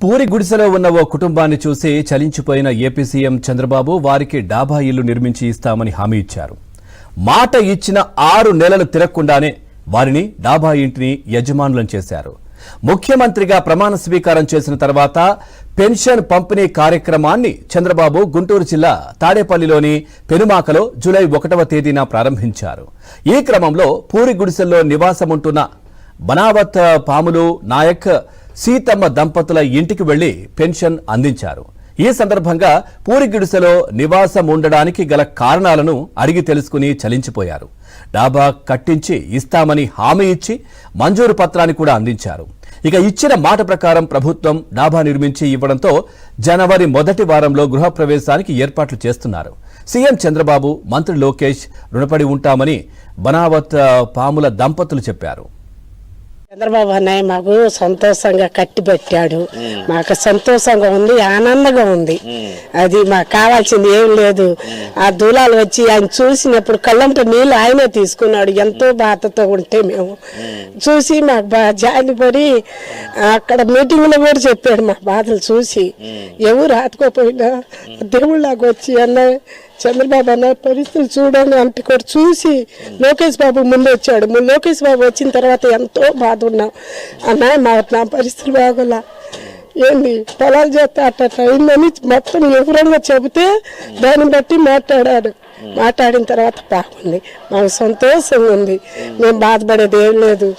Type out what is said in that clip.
పూరి గుడిసెలో ఉన్న ఓ కుటుంబాన్ని చూసి చలించిపోయిన ఏపీ సీఎం చంద్రబాబు వారికి డాబా ఇల్లు నిర్మించి ఇస్తామని హామీ ఇచ్చారు. మాట ఇచ్చిన 6 నెలలు తిరగకుండానే వారిని డాబా ఇంటిని యజమానులను చేశారు. ముఖ్యమంత్రిగా ప్రమాణ స్వీకారం చేసిన తర్వాత పెన్షన్ పంపిణీ కార్యక్రమాన్ని చంద్రబాబు గుంటూరు జిల్లా తాడేపల్లిలోని పెనుమాకలో జూలై 1వ తేదీన ప్రారంభించారు. ఈ క్రమంలో పూరి గుడిసెల్లో నివాసముంటున్న బనావత్ పాములు నాయక్ సీతమ్మ దంపతుల ఇంటికి వెళ్లి పెన్షన్ అందించారు. ఈ సందర్భంగా పూరి గుడిసెలో నివాసం ఉండడానికి గల కారణాలను అడిగి తెలుసుకుని చలించిపోయారు. డాబా కట్టించి ఇస్తామని హామీ ఇచ్చి మంజూరు పత్రాన్ని కూడా అందించారు. ఇక ఇచ్చిన మాట ప్రకారం ప్రభుత్వం డాబా నిర్మించి ఇవ్వడంతో జనవరి మొదటి వారంలో గృహప్రవేశానికి ఏర్పాట్లు చేస్తున్నారు. సీఎం చంద్రబాబు, మంత్రి లోకేష్ రుణపడి ఉంటామని బనావత్ పాముల దంపతులు చెప్పారు. చంద్రబాబు అన్నయ్య మాకు సంతోషంగా కట్టి పెట్టాడు. మాకు సంతోషంగా ఉంది, ఆనందంగా ఉంది. అది మాకు కావాల్సింది ఏం లేదు. ఆ దూలాలు వచ్చి ఆయన చూసినప్పుడు కళ్ళంట నీళ్ళు ఆయనే తీసుకున్నాడు. ఎంతో బాధతో ఉంటే మేము చూసి మాకు జాలిపడి అక్కడ మీటింగ్లో కూడా చెప్పాడు మా బాధలు చూసి. ఎవరు ఆదుకోపోయినా దేవుళ్ళలాగా వచ్చి అన్నయ్య చంద్రబాబు అన్న పరిస్థితులు చూడండి అంటే కూడా చూసి లోకేష్ బాబు ముందు వచ్చాడు. లోకేష్ బాబు వచ్చిన తర్వాత ఎంతో బాధ ఉన్నాం. అన్న నా పరిస్థితులు బాగోలా, ఏంది పొలాలు చేస్తే అట్ట అయిందని మొత్తం వివరంగా చెబితే దాన్ని బట్టి మాట్లాడిన తర్వాత బాగుంది, మాకు సంతోషంగా ఉంది. మేము బాధపడేది ఏం లేదు.